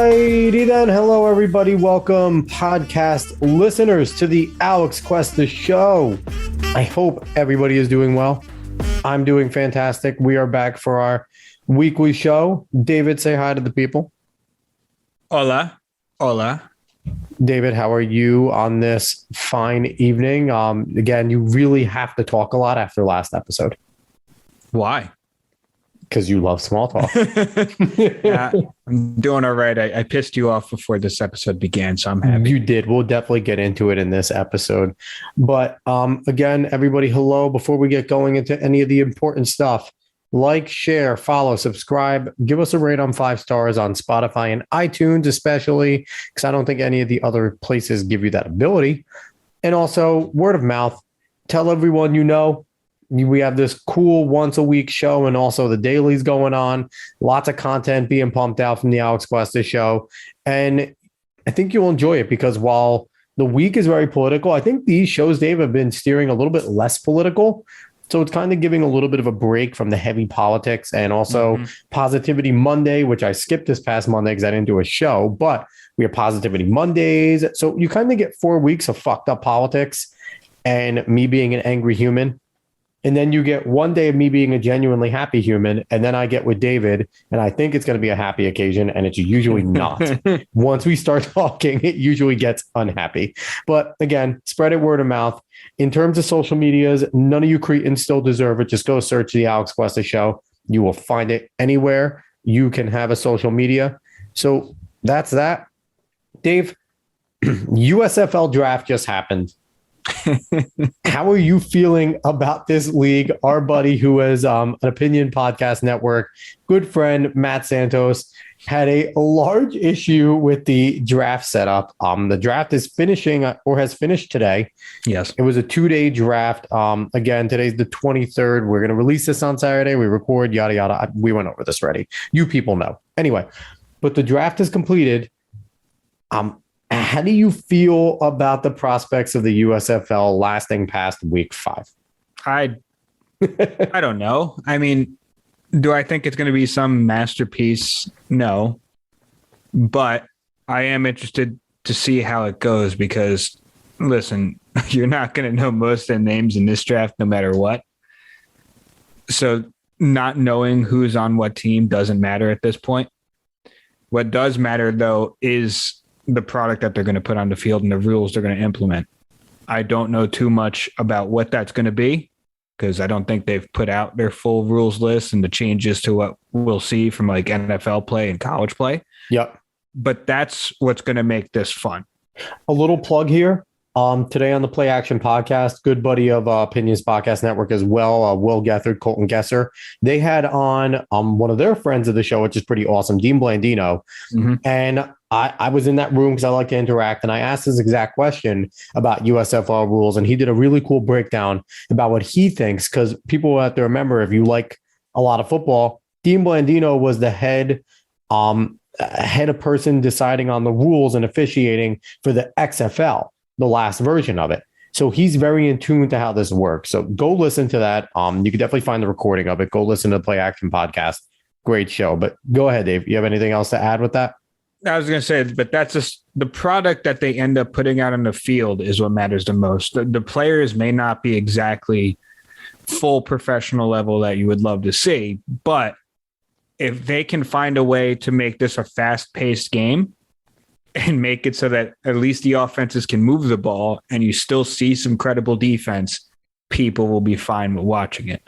Alrighty then. Hello, everybody. Welcome, podcast listeners, to the Alex Cuesta Show. I hope everybody is doing well. I'm doing fantastic. We are back for our weekly show. David, say hi to the people. Hola. Hola. David, how are you on this fine evening? Again, you really have to talk a lot after last episode. Why? Because you love small talk. Yeah, I'm doing all right. I pissed you off before this episode began, so I'm happy. You did. We'll definitely get into it in this episode. But again, everybody, hello. Before we get going into any of the important stuff, like, share, follow, subscribe, give us a rate on 5 stars on Spotify and iTunes, especially because I don't think any of the other places give you that ability. And also word of mouth. Tell everyone you know. We have this cool once a week show, and also the dailies going on. Lots of content being pumped out from the Alex Cuesta Show. And I think you'll enjoy it because while the week is very political, I think these shows, Dave, have been steering a little bit less political. So it's kind of giving a little bit of a break from the heavy politics, and also Positivity Monday, which I skipped this past Monday because I didn't do a show, but we have Positivity Mondays. So you kind of get 4 weeks of fucked up politics and me being an angry human. And then you get one day of me being a genuinely happy human. And then I get with David, and I think it's going to be a happy occasion. And it's usually not. Once we start talking, it usually gets unhappy. But again, spread it word of mouth. In terms of social medias, none of you cretins still deserve it. Just go search the Alex Cuesta Show. You will find it anywhere you can have a social media. So that's that. Dave, USFL draft just happened. How are you feeling about this league? Our buddy who has an opinion podcast network, good friend Matt Santos, had a large issue with the draft setup. The draft is finishing or has finished today. Yes. It was a 2-day draft. Again, today's the 23rd. We're going to release this on Saturday. We record, yada, yada. We went over this already. You people know. Anyway, but the draft is completed. How do you feel about the prospects of the USFL lasting past week 5? I don't know. I mean, do I think it's going to be some masterpiece? No. But I am interested to see how it goes because, listen, you're not going to know most of the names in this draft no matter what. So not knowing who's on what team doesn't matter at this point. What does matter, though, is the product that they're going to put on the field and the rules they're going to implement. I don't know too much about what that's going to be because I don't think they've put out their full rules list and the changes to what we'll see from like NFL play and college play. Yep. But that's what's going to make this fun. A little plug here. Today on the Play Action podcast, good buddy of Opinions Podcast Network as well, Will Gethard, Colton Gesser. They had on one of their friends of the show, which is pretty awesome, Dean Blandino. And I was in that room because I like to interact, and I asked his exact question about USFL rules, and he did a really cool breakdown about what he thinks, because people have to remember, if you like a lot of football, Dean Blandino was the head of person deciding on the rules and officiating for the XFL, the last version of it. So he's very in tune to how this works. So go listen to that. You can definitely find the recording of it. Go listen to the Play Action podcast. Great show. But go ahead, Dave. You have anything else to add with that? I was going to say, but that's just the product that they end up putting out on the field is what matters the most. The players may not be exactly full professional level that you would love to see, but if they can find a way to make this a fast-paced game and make it so that at least the offenses can move the ball and you still see some credible defense, people will be fine with watching it.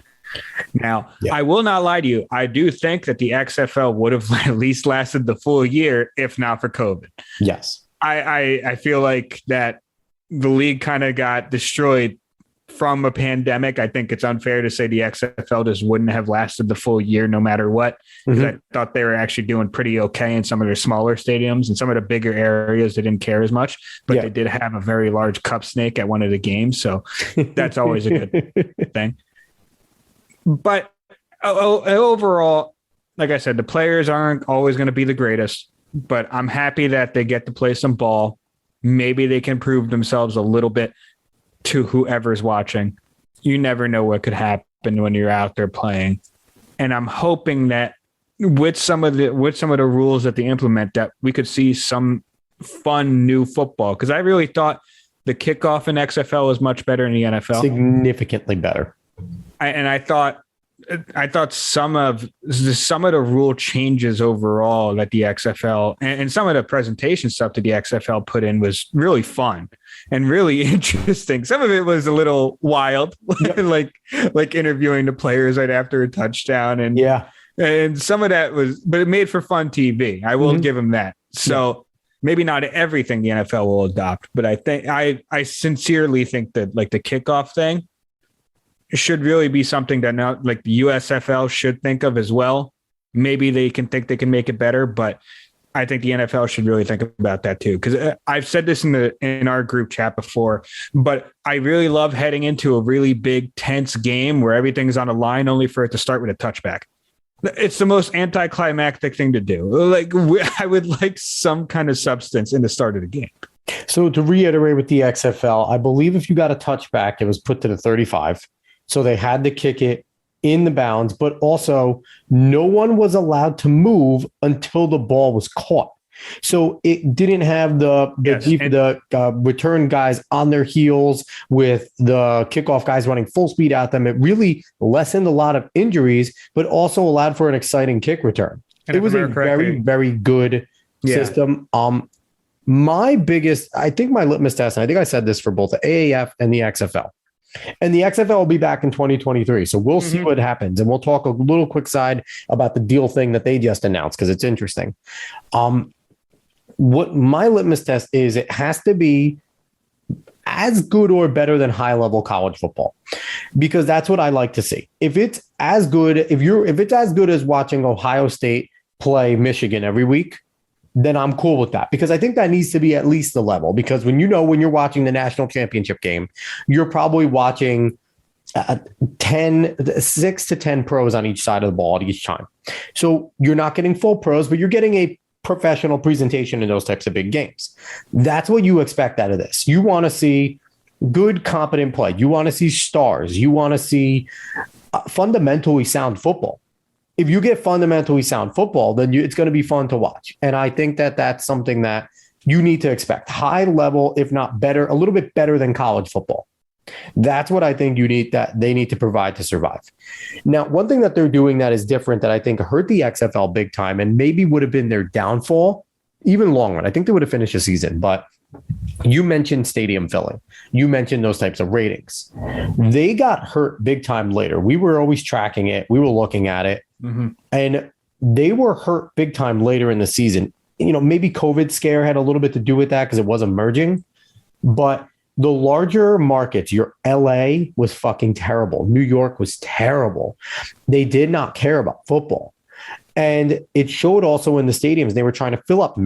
Now, I will not lie to you. I do think that the XFL would have at least lasted the full year if not for COVID. Yes. I feel like that the league kind of got destroyed from a pandemic. I think it's unfair to say the XFL just wouldn't have lasted the full year no matter what. Because I thought they were actually doing pretty okay in some of their smaller stadiums and some of the bigger areas. They didn't care as much, but they did have a very large cup snake at one of the games. So that's always a good thing. But overall, like I said, the players aren't always going to be the greatest, but I'm happy that they get to play some ball. Maybe they can prove themselves a little bit to whoever's watching. You never know what could happen when you're out there playing. And I'm hoping that with some of the rules that they implement, that we could see some fun new football. Because I really thought the kickoff in XFL was much better in the NFL. Significantly better. I thought some of the rule changes overall that the XFL and some of the presentation stuff that the XFL put in was really fun and really interesting. Some of it was a little wild, yep. like interviewing the players right after a touchdown, and some of that was, but it made for fun TV. I will give them that. So maybe not everything the NFL will adopt, but I think I sincerely think that like the kickoff thing should really be something that now like the USFL should think of as well. Maybe they can make it better, but I think the NFL should really think about that too. Because I've said this in our group chat before, but I really love heading into a really big tense game where everything's on a line only for it to start with a touchback. It's the most anticlimactic thing to do. Like I would like some kind of substance in the start of the game. So to reiterate with the XFL, I believe if you got a touchback, it was put to the 35. So they had to kick it in the bounds, but also no one was allowed to move until the ball was caught. So it didn't have the return guys on their heels with the kickoff guys running full speed at them. It really lessened a lot of injuries, but also allowed for an exciting kick return. It was a very, very good system. My litmus test, and I think I said this for both the AAF and the XFL. And the XFL will be back in 2023. So we'll see what happens. And we'll talk a little quick side about the deal thing that they just announced because it's interesting. What my litmus test is, it has to be as good or better than high level college football, because that's what I like to see. If it's as good, if it's as good as watching Ohio State play Michigan every week, then I'm cool with that, because I think that needs to be at least the level. Because when you're watching the national championship game, you're probably watching 6 to 10 pros on each side of the ball at each time. So you're not getting full pros, but you're getting a professional presentation in those types of big games. That's what you expect out of this. You want to see good, competent play. You want to see stars. You want to see fundamentally sound football. If you get fundamentally sound football, then it's going to be fun to watch. And I think that that's something that you need to expect. High level, if not better, a little bit better than college football. That's what I think they need to provide to survive. Now, one thing that they're doing that is different that I think hurt the XFL big time and maybe would have been their downfall, even long run. I think they would have finished the season, but you mentioned stadium filling. You mentioned those types of ratings. They got hurt big time later. We were always tracking it. We were looking at it. And they were hurt big time later in the season. Maybe COVID scare had a little bit to do with that because it was emerging. But the larger markets, your LA was fucking terrible. New York was terrible. They did not care about football. And it showed also in the stadiums. They were trying to fill up,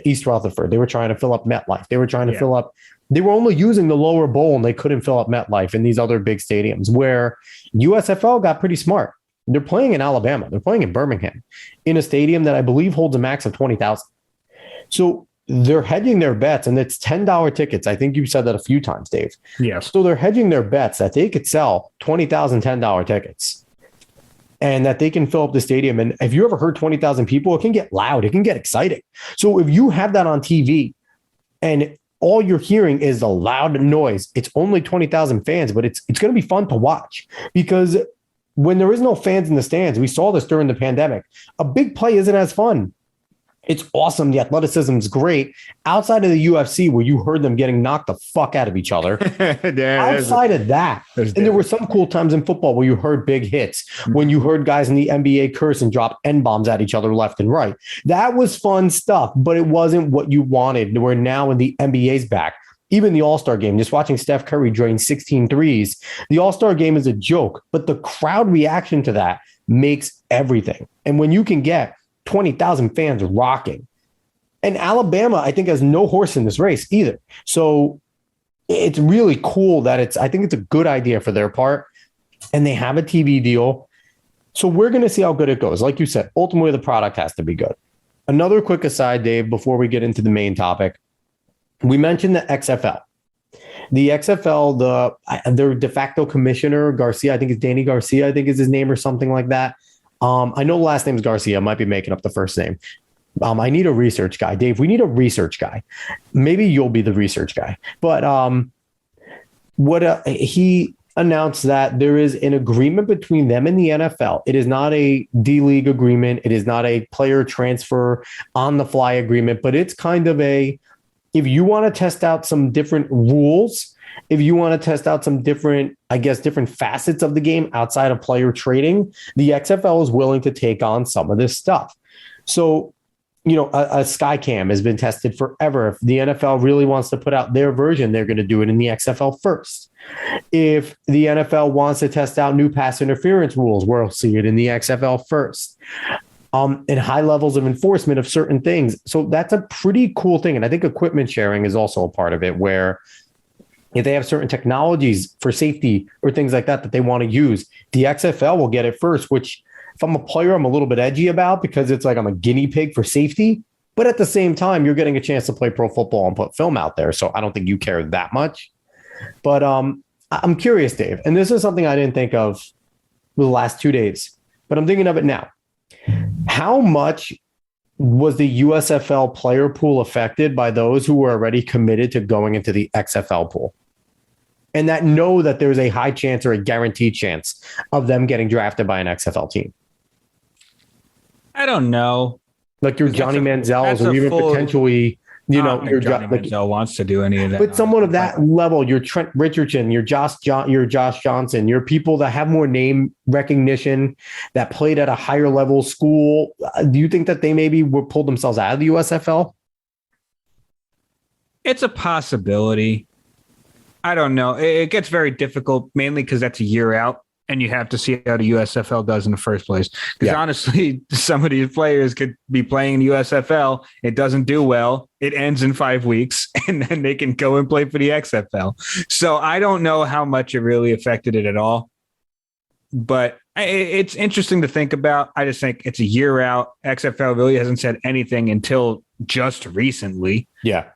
East Rutherford. They were trying to fill up MetLife. They were trying to fill up. They were only using the lower bowl and they couldn't fill up MetLife in these other big stadiums, where USFL got pretty smart. They're playing in Alabama. They're playing in Birmingham in a stadium that I believe holds a max of 20,000. So they're hedging their bets, and it's $10 tickets. I think you said that a few times, Dave. Yes. So they're hedging their bets that they could sell 20,000 $10 tickets and that they can fill up the stadium. And if you ever heard 20,000 people, it can get loud. It can get exciting. So if you have that on TV and all you're hearing is a loud noise, it's only 20,000 fans, but it's going to be fun to watch, because when there is no fans in the stands, we saw this during the pandemic, a big play isn't as fun. It's awesome. The athleticism is great. Outside of the UFC, where you heard them getting knocked the fuck out of each other. Outside of that, and there were some cool times in football where you heard big hits, when you heard guys in the NBA curse and drop N-bombs at each other left and right. That was fun stuff, but it wasn't what you wanted. Where now when the NBA's back, even the All-Star game, just watching Steph Curry drain 16 threes, the All-Star game is a joke, but the crowd reaction to that makes everything. And when you can get 20,000 fans rocking. And Alabama, I think, has no horse in this race either. So it's really cool that I think it's a good idea for their part. And they have a TV deal. So we're going to see how good it goes. Like you said, ultimately the product has to be good. Another quick aside, Dave, before we get into the main topic. We mentioned the XFL. The XFL, their de facto commissioner, Garcia, I think it's Danny Garcia, I think is his name or something like that. I know the last name is Garcia. I might be making up the first name. I need a research guy. Dave, we need a research guy. Maybe you'll be the research guy. But he announced that there is an agreement between them and the NFL. It is not a D-League agreement. It is not a player transfer on the fly agreement, but it's kind of if you want to test out some different rules, if you want to test out some different facets of the game outside of player trading, the XFL is willing to take on some of this stuff. So, a Skycam has been tested forever. If the NFL really wants to put out their version, they're going to do it in the XFL first. If the NFL wants to test out new pass interference rules, we'll see it in the XFL first. And high levels of enforcement of certain things. So that's a pretty cool thing. And I think equipment sharing is also a part of it, where if they have certain technologies for safety or things like that they want to use, the XFL will get it first, which if I'm a player, I'm a little bit edgy about, because it's like I'm a guinea pig for safety. But at the same time, you're getting a chance to play pro football and put film out there. So I don't think you care that much. But I'm curious, Dave, and this is something I didn't think of the last 2 days, but I'm thinking of it now. How much was the USFL player pool affected by those who were already committed to going into the XFL pool and that know that there's a high chance or a guaranteed chance of them getting drafted by an XFL team? I don't know. Like your Johnny Manziel's, or even potentially, your Johnny Manziel wants to do any of that. But someone of that level, your Trent Richardson, your Josh Johnson, your people that have more name recognition, that played at a higher level school. Do you think that they maybe would pull themselves out of the USFL? It's a possibility. I don't know. It gets very difficult, mainly because that's a year out, and you have to see how the USFL does in the first place. Because honestly, some of these players could be playing in the USFL. It doesn't do well. It ends in 5 weeks, and then they can go and play for the XFL. So I don't know how much it really affected it at all. But it's interesting to think about. I just think it's a year out. XFL really hasn't said anything until just recently. Yeah.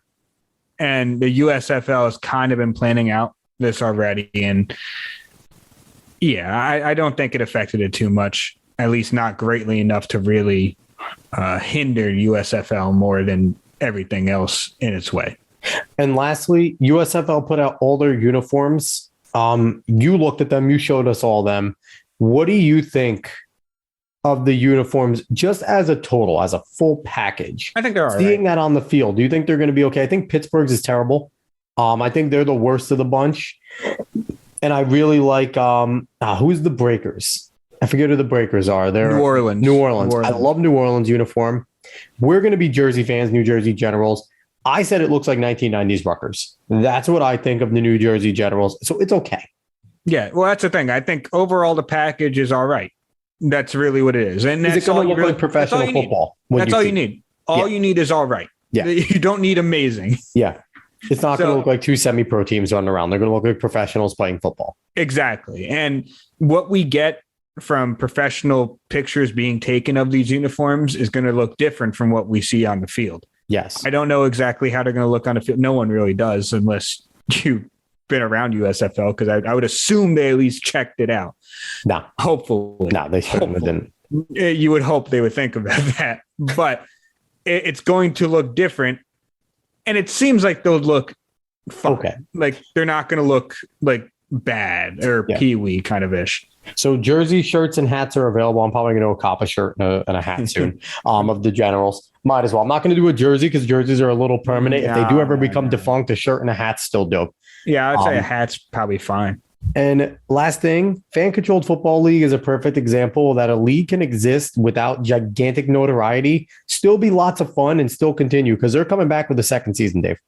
And the USFL has kind of been planning out this already. And yeah, I don't think it affected it too much, at least not greatly enough to really hinder USFL more than everything else in its way. And lastly, USFL put out all their uniforms. You looked at them, you showed us all them. What do you think of the uniforms just as a total, as a full package? I think they're all right. Seeing that on the field, do you think they're going to be okay? I think Pittsburgh's is terrible. I think they're the worst of the bunch. And I really like, who's the Breakers? I forget who the Breakers are. They're New Orleans. New Orleans. I love New Orleans uniform. We're going to be Jersey fans, New Jersey Generals. I said it looks like 1990s Rutgers. That's what I think of the New Jersey Generals. So it's okay. Yeah, well, that's the thing. I think overall the package is all right. That's really what it is. And is it going to look like professional football? That's all you need. All you need is all right. Yeah. You don't need amazing. Yeah. It's not going to look like two semi-pro teams running around. They're going to look like professionals playing football. Exactly. And what we get from professional pictures being taken of these uniforms is going to look different from what we see on the field. Yes. I don't know exactly how they're going to look on the field. No one really does, unless you've been around USFL, because I would assume they at least checked it out. No. Hopefully. No, they certainly didn't. You would hope they would think about that. But it's going to look different. And it seems like they'll look fine. Okay. Like they're not going to look like bad or peewee kind of ish. So jersey shirts and hats are available. I'm probably going to cop a shirt and a hat soon of the Generals. Might as well. I'm not going to do a jersey because jerseys are a little permanent. If they do ever become defunct, a shirt and a hat's still dope. Yeah, I'd say a hat's probably fine. And last thing, fan-controlled football league is a perfect example that a league can exist without gigantic notoriety, still be lots of fun, and still continue, because they're coming back with the second season, Dave.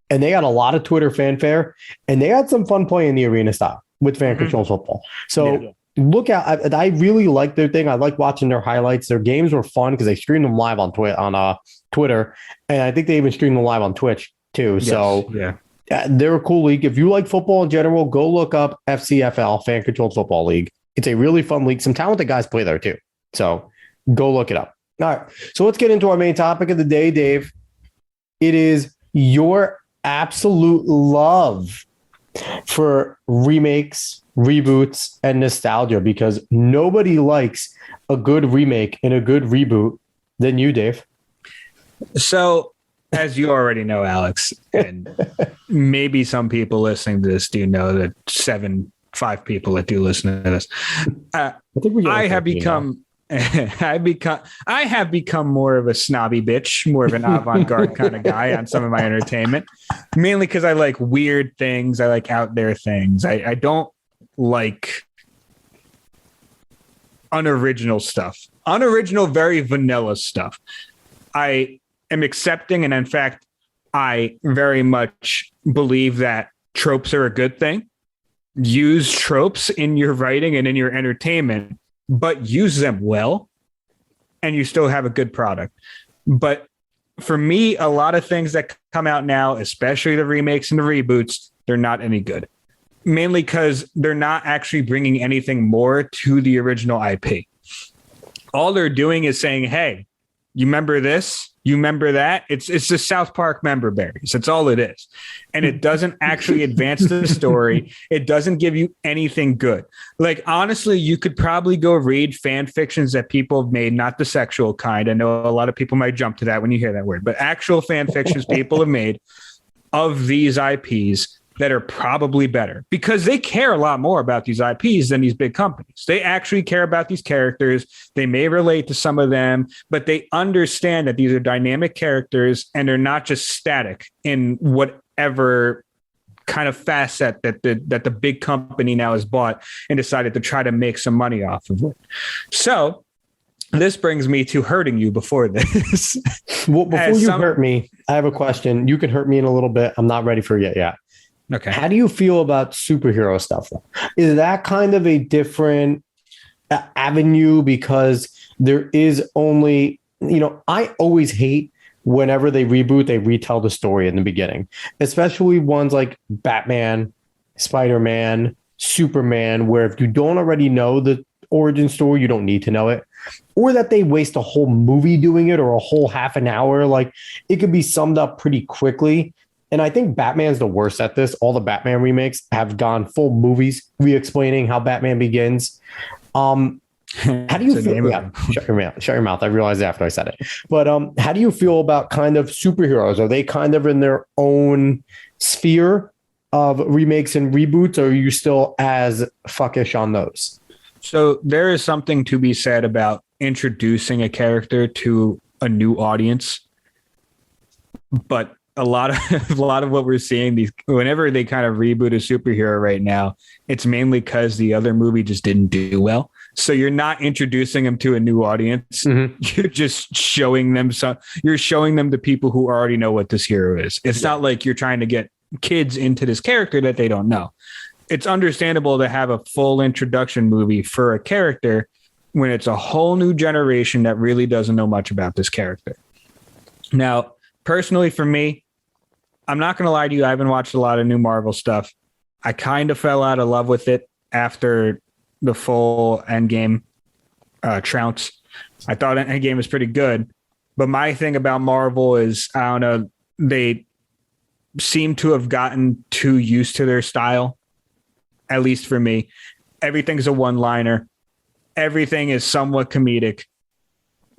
And they got a lot of Twitter fanfare, and they had some fun playing the arena style with fan-controlled football. So look out. I really like their thing. I like watching their highlights. Their games were fun because they streamed them live on Twitter, and I think they even streamed them live on Twitch too. Yes. So they're a cool league. If you like football in general, go look up FCFL, Fan Controlled Football League. It's a really fun league. Some talented guys play there too. So go look it up. All right. So let's get into our main topic of the day, Dave. It is your absolute love for remakes, reboots, and nostalgia, because nobody likes a good remake and a good reboot than you, Dave. So, as you already know, Alex, and maybe some people listening to this do know that 5 people that do listen to this, I have become more of a snobby bitch, more of an avant-garde kind of guy on some of my entertainment, mainly because I like weird things. I like out there things. I don't like unoriginal stuff, very vanilla stuff. I am accepting, and in fact, I very much believe that tropes are a good thing. Use tropes in your writing and in your entertainment, but use them well, and you still have a good product. But for me, a lot of things that come out now, especially the remakes and the reboots, they're not any good. Mainly because they're not actually bringing anything more to the original IP. All they're doing is saying, hey, you remember this? You remember that? It's the South Park member berries. That's all it is. And it doesn't actually advance the story. It doesn't give you anything good. Like, honestly, you could probably go read fan fictions that people have made, not the sexual kind. I know a lot of people might jump to that when you hear that word, but actual fan fictions people have made of these IPs that are probably better, because they care a lot more about these IPs than these big companies. They actually care about these characters. They may relate to some of them, but they understand that these are dynamic characters and they're not just static in whatever kind of facet that the big company now has bought and decided to try to make some money off of it. So this brings me to hurting you before this. Well, before you hurt me, I have a question. You can hurt me in a little bit. I'm not ready for it yet. Okay. How do you feel about superhero stuff, though? Is that kind of a different avenue? Because there is only, I always hate whenever they reboot, they retell the story in the beginning, especially ones like Batman, Spider-Man, Superman, where if you don't already know the origin story, you don't need to know it, or that they waste a whole movie doing it or a whole half an hour. Like, it could be summed up pretty quickly. And I think Batman's the worst at this. All the Batman remakes have gone full movies re-explaining how Batman begins. How do you feel? Yeah, shut your mouth. I realized after I said it. But how do you feel about kind of superheroes? Are they kind of in their own sphere of remakes and reboots, or are you still as fuckish on those? So there is something to be said about introducing a character to a new audience, but a lot of what we're seeing, whenever they kind of reboot a superhero right now, it's mainly because the other movie just didn't do well. So you're not introducing them to a new audience. Mm-hmm. You're just showing them you're showing them the people who already know what this hero is. It's not like you're trying to get kids into this character that they don't know. It's understandable to have a full introduction movie for a character when it's a whole new generation that really doesn't know much about this character. Now, personally, for me, I'm not going to lie to you. I haven't watched a lot of new Marvel stuff. I kind of fell out of love with it after the full Endgame trounce. I thought Endgame was pretty good. But my thing about Marvel is, I don't know, they seem to have gotten too used to their style, at least for me. Everything's a one-liner. Everything is somewhat comedic.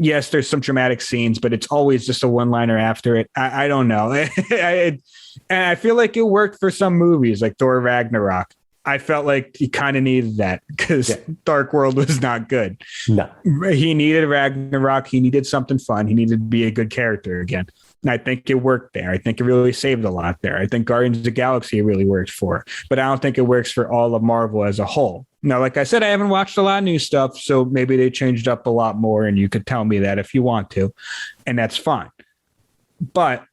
Yes, there's some dramatic scenes, but it's always just a one-liner after it. I don't know. And I feel like it worked for some movies like Thor Ragnarok. I felt like he kind of needed that because Dark World was not good. No. He needed Ragnarok. He needed something fun. He needed to be a good character again. And I think it worked there. I think it really saved a lot there. I think Guardians of the Galaxy really worked for, but I don't think it works for all of Marvel as a whole. Now, like I said, I haven't watched a lot of new stuff, so maybe they changed up a lot more, and you could tell me that if you want to, and that's fine. But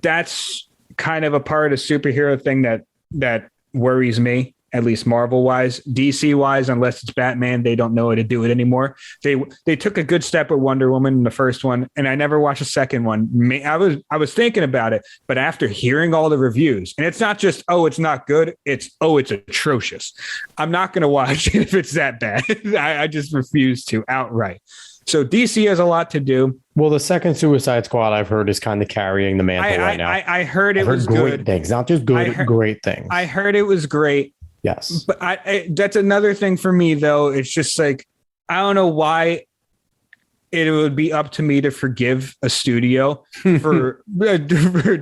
that's kind of a part of the superhero thing that worries me, at least Marvel-wise. DC-wise, unless it's Batman, they don't know how to do it anymore. They took a good step at Wonder Woman in the first one, and I never watched the second one. I was thinking about it, but after hearing all the reviews, and it's not just, oh, it's not good, it's atrocious. I'm not going to watch it if it's that bad. I just refuse to outright. So DC has a lot to do. Well, the second Suicide Squad I've heard is kind of carrying the mantle right now. I heard it was great good. things, not just good, great things. I heard it was great. Yes. But that's another thing for me, though. It's just like, I don't know why it would be up to me to forgive a studio for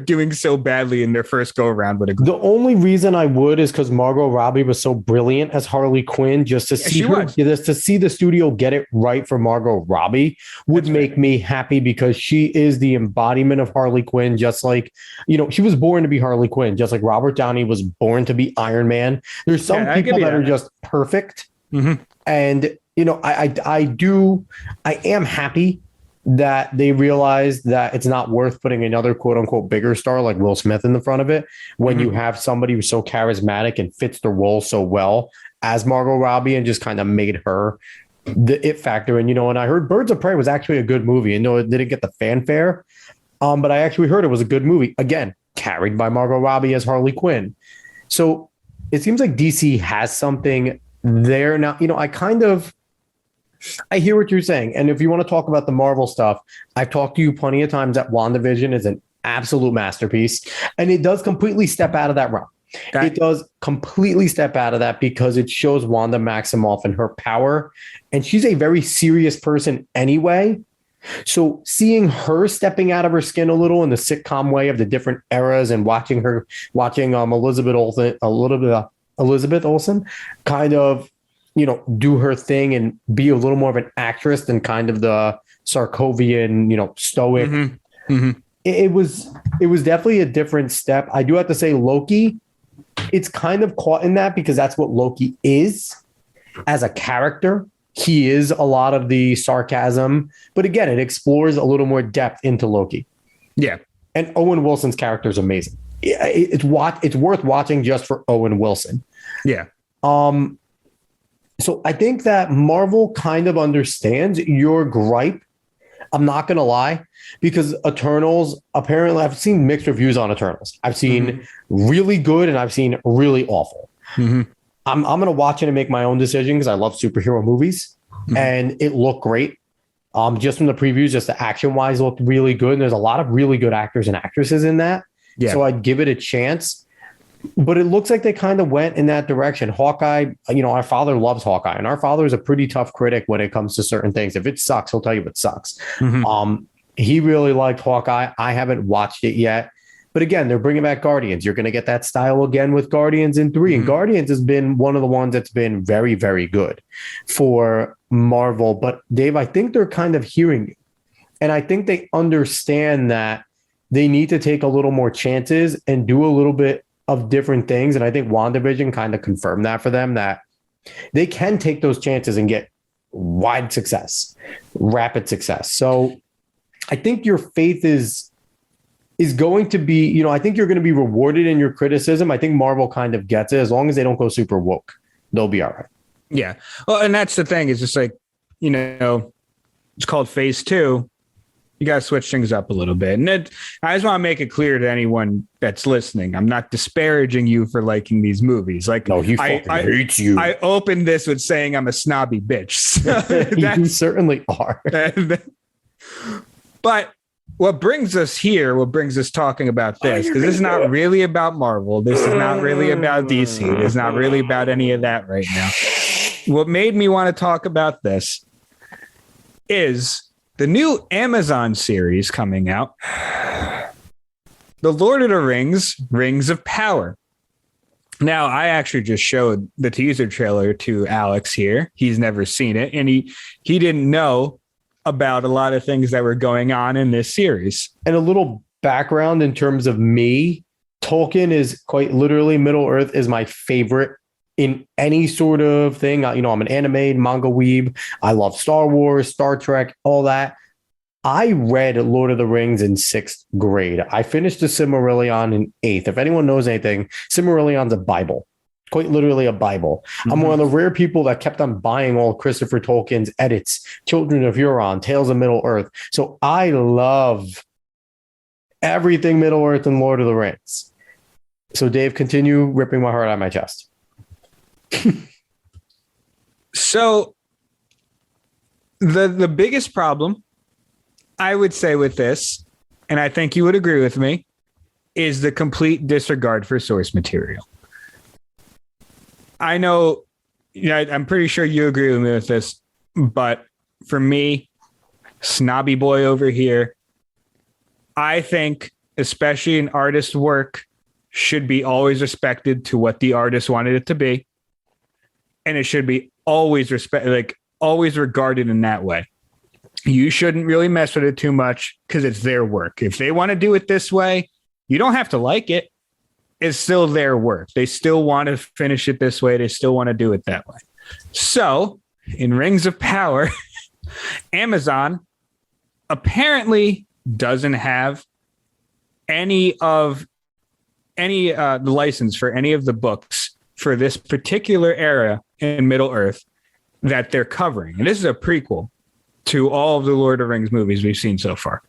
doing so badly in their first go around. The only reason I would is because Margot Robbie was so brilliant as Harley Quinn. Just to see to see the studio get it right for Margot Robbie would make me happy, because she is the embodiment of Harley Quinn. Just like, she was born to be Harley Quinn, just like Robert Downey was born to be Iron Man. There's some people that are just perfect. Mm-hmm. And I am happy that they realized that it's not worth putting another quote unquote bigger star like Will Smith in the front of it when you have somebody who's so charismatic and fits the role so well as Margot Robbie, and just kind of made her the it factor. And, and I heard Birds of Prey was actually a good movie. It didn't get the fanfare, but I actually heard it was a good movie. Again, carried by Margot Robbie as Harley Quinn. So it seems like DC has something there now. I hear what you're saying. And if you want to talk about the Marvel stuff, I've talked to you plenty of times that WandaVision is an absolute masterpiece. And it does completely step out of that realm. It does completely step out of that, because it shows Wanda Maximoff and her power. And she's a very serious person anyway. So seeing her stepping out of her skin a little in the sitcom way of the different eras, and watching Elizabeth Olsen kind of, do her thing and be a little more of an actress than kind of the Sarkovian, stoic. Mm-hmm. Mm-hmm. It was definitely a different step. I do have to say Loki, it's kind of caught in that, because that's what Loki is as a character. He is a lot of the sarcasm, but again, it explores a little more depth into Loki. Yeah. And Owen Wilson's character is amazing. It's worth watching just for Owen Wilson. Yeah. So I think that Marvel kind of understands your gripe. I'm not going to lie, because Eternals, apparently I've seen mixed reviews on Eternals. I've seen really good and I've seen really awful. Mm-hmm. I'm going to watch it and make my own decision, because I love superhero movies and it looked great. Just from the previews, just the action wise looked really good. And there's a lot of really good actors and actresses in that. Yeah. So I'd give it a chance. But it looks like they kind of went in that direction. Hawkeye, our father loves Hawkeye, and our father is a pretty tough critic when it comes to certain things. If it sucks, he'll tell you it sucks. Mm-hmm. He really liked Hawkeye. I haven't watched it yet. But again, they're bringing back Guardians. You're going to get that style again with Guardians in 3. And Guardians has been one of the ones that's been very, very good for Marvel. But Dave, I think they're kind of hearing you. And I think they understand that they need to take a little more chances and do a little bit of different things. And I think WandaVision kind of confirmed that for them, that they can take those chances and get wide success, rapid success. So I think your faith is going to be, I think you're going to be rewarded in your criticism. I think Marvel kind of gets it. As long as they don't go super woke, they'll be all right. Yeah. Well, and that's the thing, is just like, it's called phase 2. You got to switch things up a little bit. And I just want to make it clear to anyone that's listening, I'm not disparaging you for liking these movies. Like, no, he hates you. I opened this with saying I'm a snobby bitch. So you certainly are. But what brings us talking about this, because this is not really about Marvel. This is not really about DC. It's not really about any of that right now. What made me want to talk about this is the new Amazon series coming out, The Lord of the Rings, Rings of Power. Now, I actually just showed the teaser trailer to Alex here. He's never seen it, and he didn't know about a lot of things that were going on in this series. And a little background in terms of me, Tolkien is quite literally, Middle-earth is my favorite in any sort of thing. I'm an anime, manga weeb. I love Star Wars, Star Trek, all that. I read Lord of the Rings in 6th grade. I finished the Silmarillion in 8th. If anyone knows anything, Silmarillion's a Bible, quite literally a Bible. Mm-hmm. I'm one of the rare people that kept on buying all Christopher Tolkien's edits, Children of Huron, Tales of Middle-earth. So I love everything Middle-earth and Lord of the Rings. So Dave, continue ripping my heart out of my chest. So the biggest problem I would say with this, and I think you would agree with me, is the complete disregard for source material. I know, I'm pretty sure you agree with me with this, but for me, snobby boy over here, I think, especially an artist's work, should be always respected to what the artist wanted it to be. And it should be always always regarded in that way. You shouldn't really mess with it too much because it's their work. If they want to do it this way, you don't have to like it. It's still their work. They still want to finish it this way. They still want to do it that way. So in Rings of Power, Amazon apparently doesn't have any the license for any of the books for this particular era in Middle Earth that they're covering. And this is a prequel to all of the Lord of the Rings movies we've seen so far.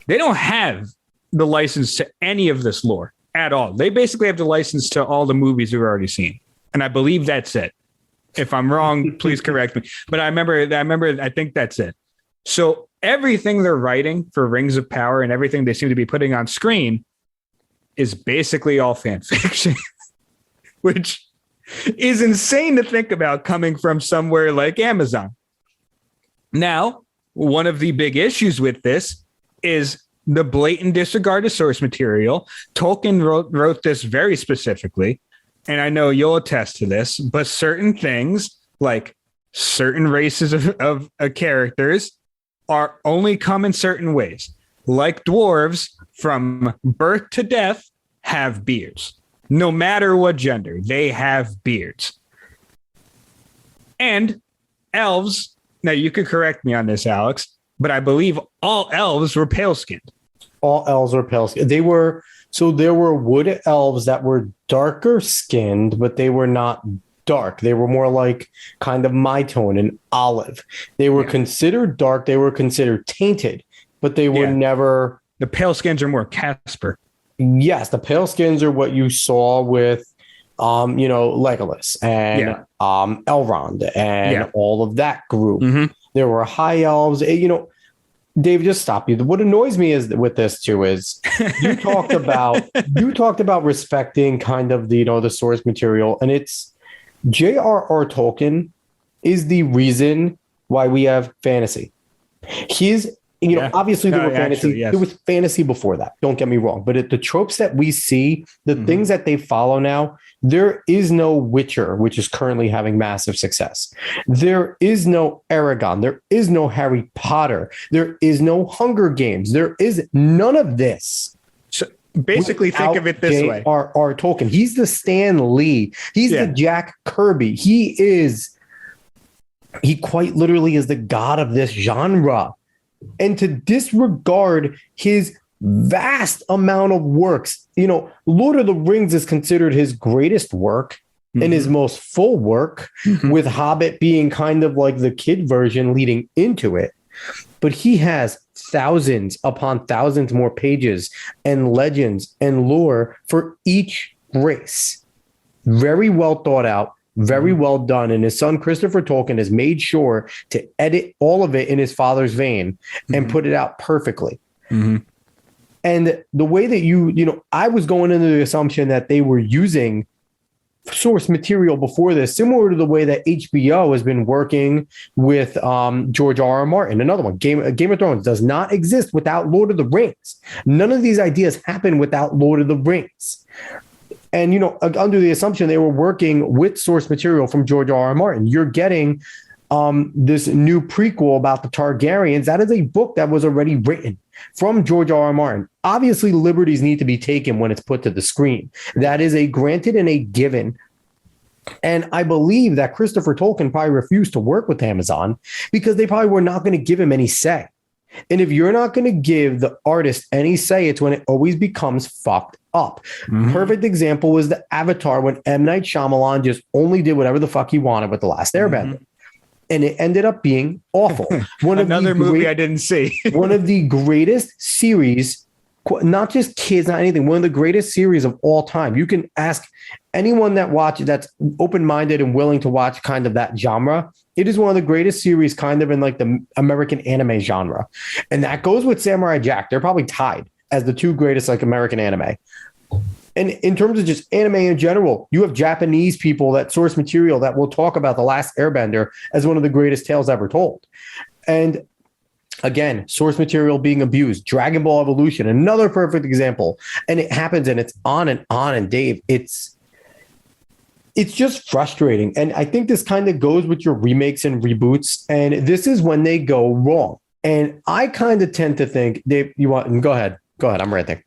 They don't have the license to any of this lore at all. They basically have the license to all the movies we've already seen. And I believe that's it. If I'm wrong, please correct me. But I think that's it. So everything they're writing for Rings of Power and everything they seem to be putting on screen is basically all fan fiction, which is insane to think about coming from somewhere like Amazon. Now, one of the big issues with this is the blatant disregard of source material. Tolkien wrote this very specifically, and I know you'll attest to this, but certain things, like certain races of characters, are only come in certain ways. Like dwarves, from birth to death, have beards. No matter what gender, they have beards. And elves, now you could correct me on this, Alex, but I believe all elves were pale-skinned. All elves were pale-skinned. There were wood elves that were darker skinned, but they were not dark. They were more like kind of my tone, an olive. They were considered dark. They were considered tainted, but they were never. The pale skins are more Casper. Yes, the pale skins are what you saw with, Legolas and Elrond and all of that group. Mm-hmm. There were high elves. Dave, just stop you. What annoys me is with this too is you talked about respecting kind of the source material, and it's J.R.R. Tolkien is the reason why we have fantasy. Obviously there was fantasy before that. Don't get me wrong, but the tropes that we see, the things that they follow now, there is no Witcher, which is currently having massive success. There is no Aragon. There is no Harry Potter. There is no Hunger Games. There is none of this. So basically, think of it this way: J.R.R. Tolkien. He's the Stan Lee. He's the Jack Kirby. He quite literally is the god of this genre. And to disregard his vast amount of works, Lord of the Rings is considered his greatest work and his most full work, with Hobbit being kind of like the kid version leading into it. But he has thousands upon thousands more pages and legends and lore for each race. Very well thought out. Very well done. And his son, Christopher Tolkien, has made sure to edit all of it in his father's vein and put it out perfectly. Mm-hmm. And the way that I was going into the assumption that they were using source material before this, similar to the way that HBO has been working with George R.R. Martin. Another one, Game of Thrones does not exist without Lord of the Rings. None of these ideas happen without Lord of the Rings. And, under the assumption they were working with source material from George R.R. Martin, you're getting this new prequel about the Targaryens. That is a book that was already written from George R.R. Martin. Obviously, liberties need to be taken when it's put to the screen. That is a granted and a given. And I believe that Christopher Tolkien probably refused to work with Amazon because they probably were not going to give him any say. And if you're not going to give the artist any say, it's when it always becomes fucked up. Mm-hmm. Perfect example was the Avatar, when M. Night Shyamalan just only did whatever the fuck he wanted with The Last Airbender. Mm-hmm. And it ended up being awful. Another movie I didn't see. One of the greatest series, not just kids, not anything, one of the greatest series of all time. You can ask anyone that's open-minded and willing to watch kind of that genre. It is one of the greatest series kind of in like the American anime genre. And that goes with Samurai Jack. They're probably tied as the two greatest like American anime. And in terms of just anime in general, you have Japanese people that source material that will talk about The Last Airbender as one of the greatest tales ever told. And again, source material being abused. Dragon Ball Evolution, another perfect example. And it happens and it's on. And Dave, it's just frustrating. And I think this kind of goes with your remakes and reboots. And this is when they go wrong. And I kind of tend to think, Dave, you want, go ahead. Go ahead. I'm ranting.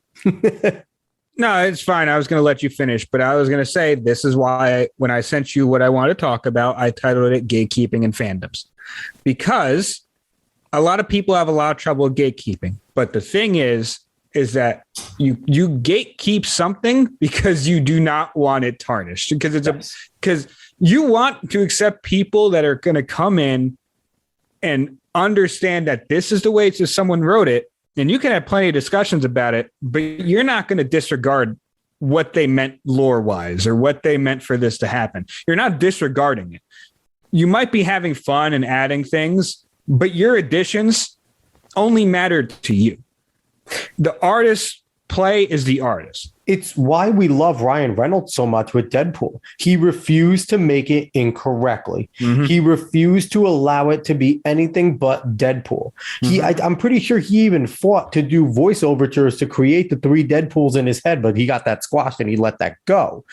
No, it's fine. I was going to let you finish, but I was going to say this is why when I sent you what I want to talk about, I titled it Gatekeeping and Fandoms, because a lot of people have a lot of trouble with gatekeeping. But the thing is that you gatekeep something because you do not want it tarnished, because you want to accept people that are going to come in and understand that this is the way someone wrote it. And you can have plenty of discussions about it, but you're not going to disregard what they meant lore-wise or what they meant for this to happen. You're not disregarding it. You might be having fun and adding things, but your additions only mattered to you. The artist's play is the artist. It's why we love Ryan Reynolds so much with Deadpool. He refused to make it incorrectly. Mm-hmm. He refused to allow it to be anything but Deadpool. Mm-hmm. I'm pretty sure he even fought to do voice overtures to create the 3 Deadpools in his head, but he got that squashed and he let that go.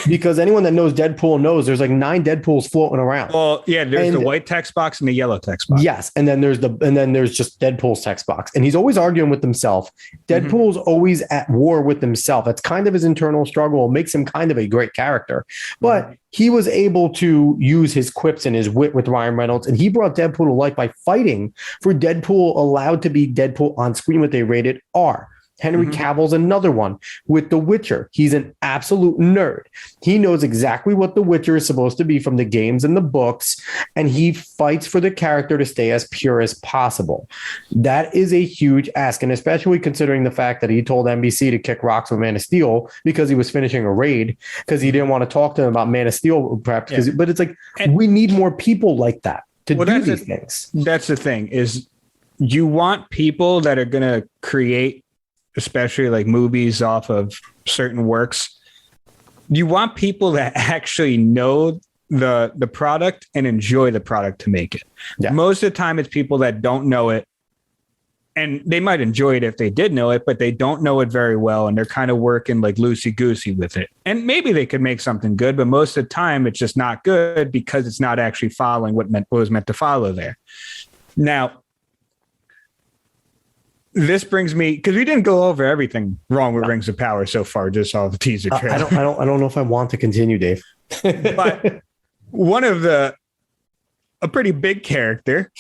Because anyone that knows Deadpool knows there's like 9 Deadpools floating around. Well, yeah, there's the white text box and the yellow text box. Yes, and then there's just Deadpool's text box, and he's always arguing with himself. Deadpool's always at war with himself. That's kind of his internal struggle, makes him kind of a great character. But he was able to use his quips and his wit with Ryan Reynolds, and he brought Deadpool to life by fighting for Deadpool allowed to be Deadpool on screen with a rated R. Henry Cavill's another one with The Witcher. He's an absolute nerd. He knows exactly what The Witcher is supposed to be from the games and the books, and he fights for the character to stay as pure as possible. That is a huge ask, and especially considering the fact that he told NBC to kick rocks with Man of Steel because he was finishing a raid, because he didn't want to talk to him about Man of Steel, perhaps. Yeah. But it's like, we need more people like that to do these things. That's the thing, is you want people that are going to create, especially like movies off of certain works. You want people that actually know the product and enjoy the product to make it. Yeah. Most of the time it's people that don't know it, and they might enjoy it if they did know it, but they don't know it very well. And they're kind of working like loosey-goosey with it. And maybe they could make something good, but most of the time it's just not good because it's not actually following what was meant to follow there. Now, this brings me, because we didn't go over everything wrong with Rings of Power so far, just off the teaser trailer. I don't know if I want to continue, Dave. But one of a pretty big character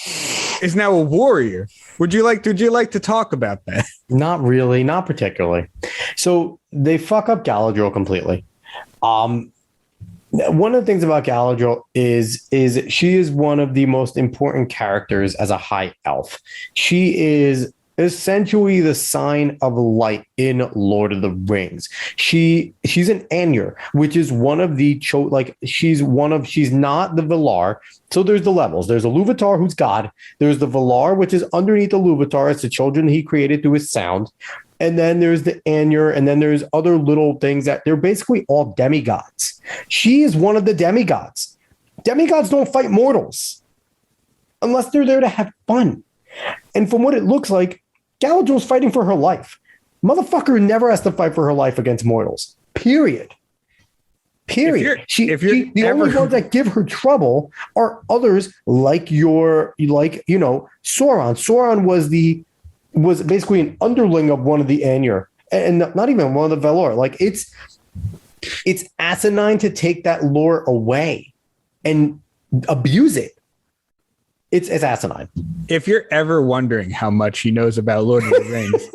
is now a warrior. Would you like to talk about that? Not really, not particularly. So they fuck up Galadriel completely. One of the things about Galadriel is she is one of the most important characters as a high elf. She is essentially the sign of light in Lord of the Rings. She's an Ainur, which is one of the she's not the Valar. So there's the levels. There's a Luvatar who's God. There's the Valar, which is underneath the Luvatar. It's the children he created through his sound. And then there's the Ainur, and then there's other little things that they're basically all demigods. She is one of the demigods. Demigods don't fight mortals unless they're there to have fun. And from what it looks like, Galadriel's fighting for her life. Motherfucker never has to fight for her life against mortals. Period. The only ones that give her trouble are others like Sauron. Sauron was basically an underling of one of the Ainur, and not even one of the Valar. Like it's asinine to take that lore away and abuse it. It's asinine. If you're ever wondering how much he knows about Lord of the Rings,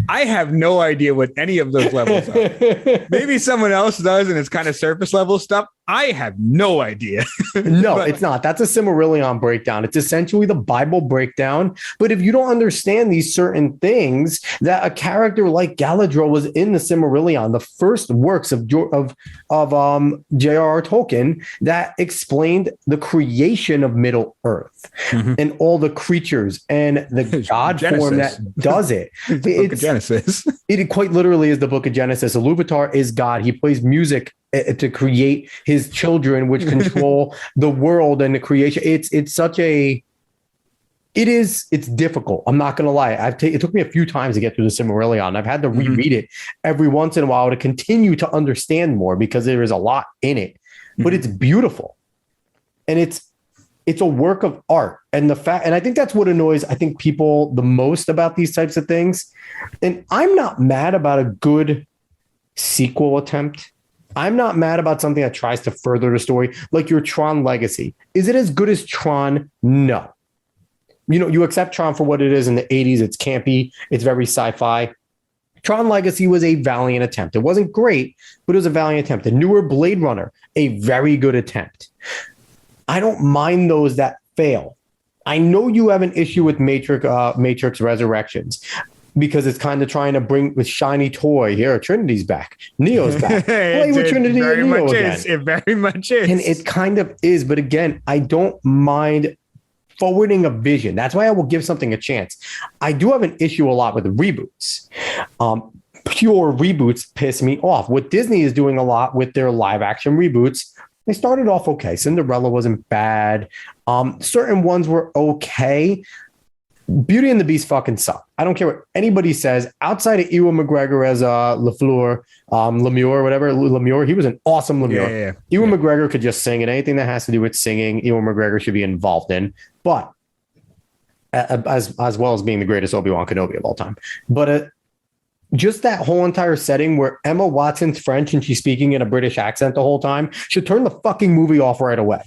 I have no idea what any of those levels are. Maybe someone else does, and it's kind of surface level stuff. I have no idea. No, it's not. That's a Silmarillion breakdown. It's essentially the Bible breakdown. But if you don't understand these certain things, that a character like Galadriel was in the Silmarillion, the first works of J.R.R. Tolkien, that explained the creation of Middle Earth and all the creatures and the god form that does it. It's the book of Genesis. It quite literally is the book of Genesis. Iluvatar is God. He plays music to create his children, which control the world and the creation. It's difficult. I'm not going to lie. It took me a few times to get through the Silmarillion. I've had to reread it every once in a while to continue to understand more because there is a lot in it, but it's beautiful and it's a work of art. And I think that's what annoys, people the most about these types of things. And I'm not mad about a good sequel attempt. I'm not mad about something that tries to further the story, like your Tron Legacy. Is it as good as Tron? No. You accept Tron for what it is in the 80s. It's campy. It's very sci-fi. Tron Legacy was a valiant attempt. It wasn't great, but it was a valiant attempt. The newer Blade Runner, a very good attempt. I don't mind those that fail. I know you have an issue with Matrix Resurrections, because it's kind of trying to bring with shiny toy. Here, Trinity's back. Neo's back. Play with Trinity and Neo again. It very much is. And it kind of is. But again, I don't mind forwarding a vision. That's why I will give something a chance. I do have an issue a lot with the reboots. Pure reboots piss me off. What Disney is doing a lot with their live action reboots, they started off okay. Cinderella wasn't bad. Certain ones were okay. Beauty and the Beast fucking suck. I don't care what anybody says. Outside of Ewan McGregor as Lemure, he was an awesome Lemure. Ewan McGregor could just sing, and anything that has to do with singing, Ewan McGregor should be involved in. But as well as being the greatest Obi-Wan Kenobi of all time. But just that whole entire setting where Emma Watson's French and she's speaking in a British accent the whole time should turn the fucking movie off right away.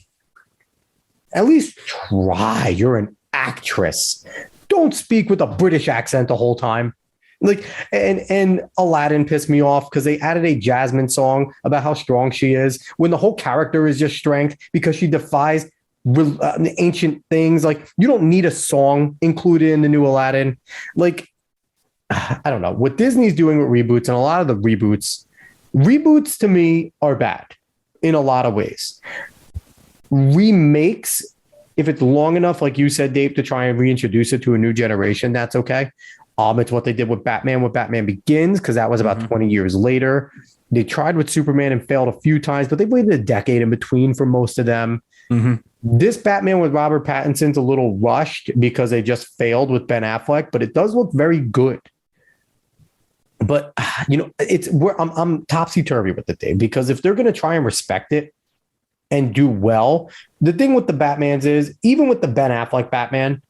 At least try. You're an actress. Don't speak with a British accent the whole time. Like, and Aladdin pissed me off because they added a Jasmine song about how strong she is when the whole character is just strength because she defies ancient things. Like, you don't need a song included in the new Aladdin. Like, I don't know what Disney's doing with reboots, and a lot of the reboots to me are bad in a lot of ways. Remakes, if it's long enough, like you said, Dave, to try and reintroduce it to a new generation, that's okay. It's what they did with Batman Begins, because that was about 20 years later. They tried with Superman and failed a few times, but they waited a decade in between for most of them. This Batman with Robert Pattinson's a little rushed because they just failed with Ben Affleck, but it does look very good. But, I'm topsy-turvy with it, Dave, because if they're going to try and respect it and do well, the thing with the Batmans is, even with the Ben Affleck Batman,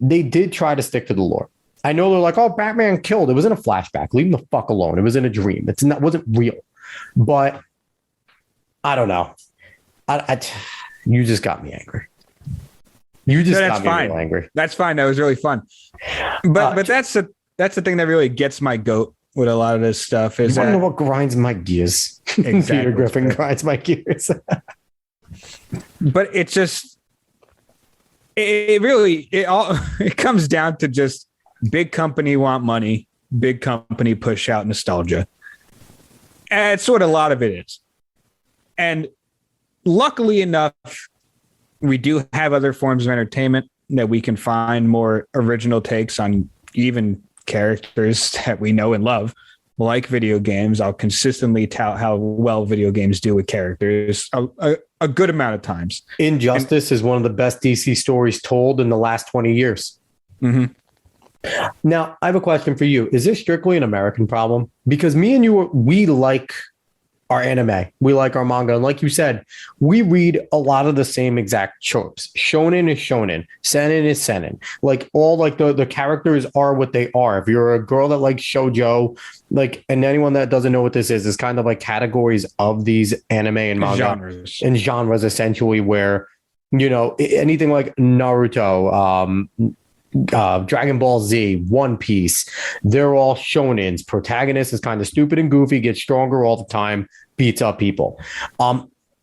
they did try to stick to the lore. I know they're like, oh, Batman killed. It was in a flashback. Leave him the fuck alone. It was in a dream. It wasn't real. But I don't know. You just got me angry. You just got me real angry. That's fine. That was really fun. But that's the thing that really gets my goat with a lot of this stuff. Is I don't know what grinds my gears. Exactly. Peter Griffin grinds my gears. But it's just, it comes down to just big company want money, big company push out nostalgia. And it's sort of a lot of it is. And luckily enough, we do have other forms of entertainment that we can find more original takes on even characters that we know and love, like video games. I'll consistently tout how well video games do with characters a good amount of times. Injustice is one of the best DC stories told in the last 20 years. Now, I have a question for you. Is this strictly an American problem? Because me and you, we like our anime. We like our manga. And like you said, we read a lot of the same exact tropes. Shonen is shonen. Seinen is seinen. Like all like the characters are what they are. If you're a girl that likes shoujo, like, and anyone that doesn't know what this is kind of like categories of these anime and manga genres essentially, where, anything like Naruto, Dragon Ball Z, One Piece, they're all shonens. Protagonist is kind of stupid and goofy, gets stronger all the time, beats up people.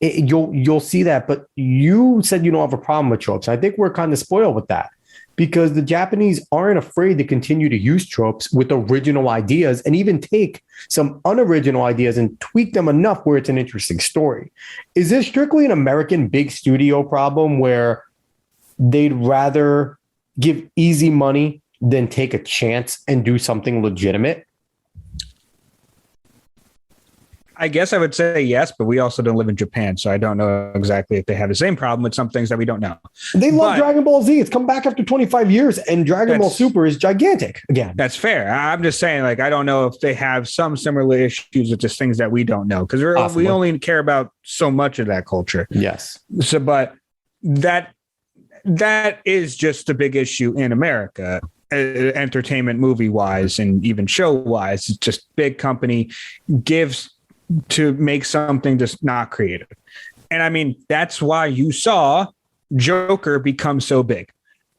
you'll see that. But you said you don't have a problem with tropes. I think we're kind of spoiled with that because the Japanese aren't afraid to continue to use tropes with original ideas and even take some unoriginal ideas and tweak them enough where it's an interesting story. Is this strictly an American big studio problem where they'd rather give easy money than take a chance and do something legitimate? I guess I would say yes, but we also don't live in Japan, so I don't know exactly if they have the same problem with some things that we don't know. They love Dragon Ball Z. It's come back after 25 years, and Dragon Ball Super is gigantic again. That's fair. I'm just saying, like, I don't know if they have some similar issues with just things that we don't know, because we only care about so much of that culture. Yes. So, but that is just a big issue in America, entertainment movie wise, and even show wise. It's just big company gives to make something just not creative. And I mean, that's why you saw Joker become so big,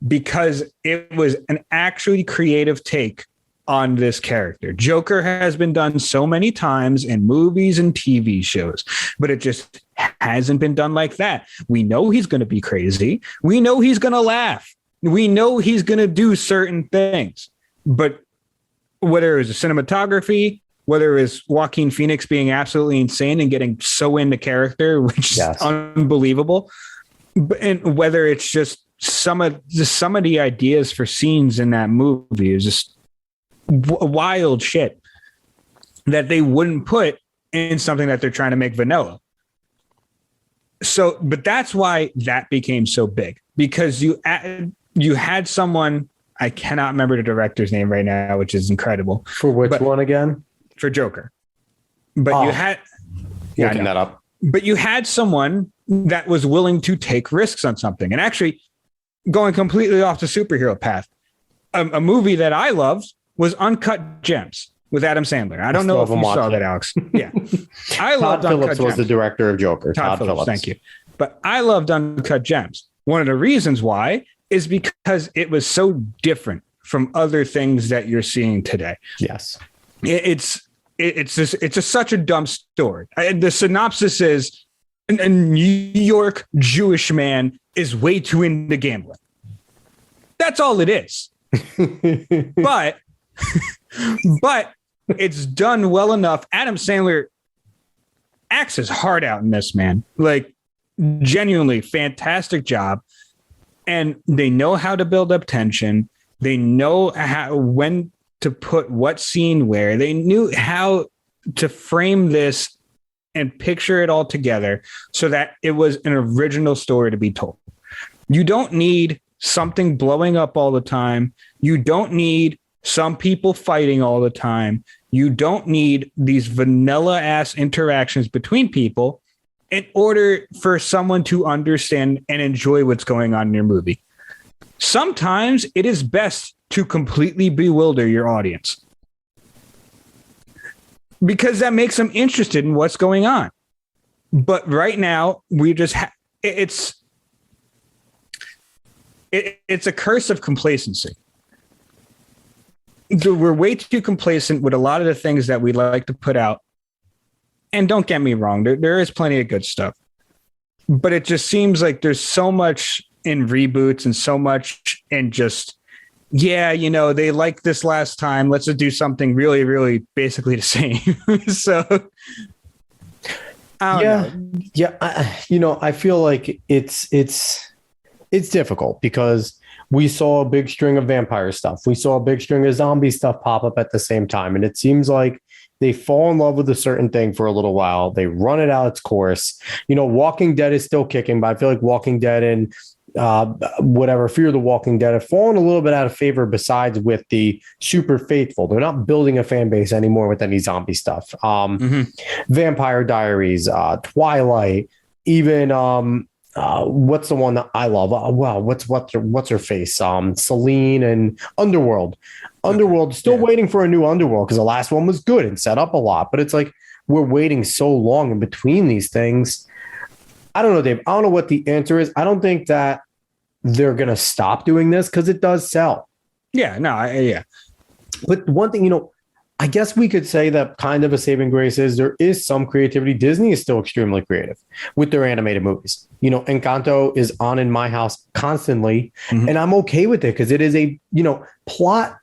because it was an actually creative take on this character. Joker has been done so many times in movies and TV shows, but it just hasn't been done like that. We know he's going to be crazy. We know he's going to laugh. We know he's going to do certain things, but whether it was the cinematography, whether it was Joaquin Phoenix being absolutely insane and getting so into character, which is unbelievable, and whether it's just some of the ideas for scenes in that movie is just wild shit that they wouldn't put in something that they're trying to make vanilla. So, but that's why that became so big, because you had someone, I cannot remember the director's name right now, which is incredible. For which one again? For Joker. But you had looking that up. But you had someone that was willing to take risks on something. And actually, going completely off the superhero path, a movie that I loved was Uncut Gems with Adam Sandler. I don't know if you saw that, Alex. Yeah. I loved Todd Uncut Phillips was Gems. the director of Joker. Todd Phillips, thank you. But I loved Uncut Gems. One of the reasons why is because it was so different from other things that you're seeing today. Yes. It's such a dumb story. The synopsis is a New York Jewish man is way too into gambling. That's all it is. but it's done well enough. Adam Sandler acts his heart out in this, man. Like, genuinely fantastic job. And they know how to build up tension. They know when to put what scene where. They knew how to frame this and picture it all together so that it was an original story to be told. You don't need something blowing up all the time. You don't need some people fighting all the time. You don't need these vanilla ass interactions between people in order for someone to understand and enjoy what's going on in your movie. Sometimes it is best to completely bewilder your audience, because that makes them interested in what's going on. But right now, we just it's a curse of complacency. We're way too complacent with a lot of the things that we like to put out. And don't get me wrong, there is plenty of good stuff. But it just seems like there's so much in reboots and so much in just, they liked this last time. Let's just do something really, really basically the same. So, I don't know. I feel like it's difficult because we saw a big string of vampire stuff. We saw a big string of zombie stuff pop up at the same time. And it seems like they fall in love with a certain thing for a little while. They run it out its course. Walking Dead is still kicking, but I feel like Walking Dead and Fear the Walking Dead have fallen a little bit out of favor besides with the super faithful. They're not building a fan base anymore with any zombie stuff. Vampire Diaries, Twilight, even what's the one that I love? What's her face? Celine and Underworld. Underworld, still waiting for a new Underworld because the last one was good and set up a lot. But it's like we're waiting so long in between these things. I don't know, Dave. I don't know what the answer is. I don't think that they're going to stop doing this because it does sell. Yeah, no, yeah. But one thing, I guess we could say that kind of a saving grace is there is some creativity. Disney is still extremely creative with their animated movies. You know, Encanto is on in my house constantly, and I'm okay with it because it is a, you know, plot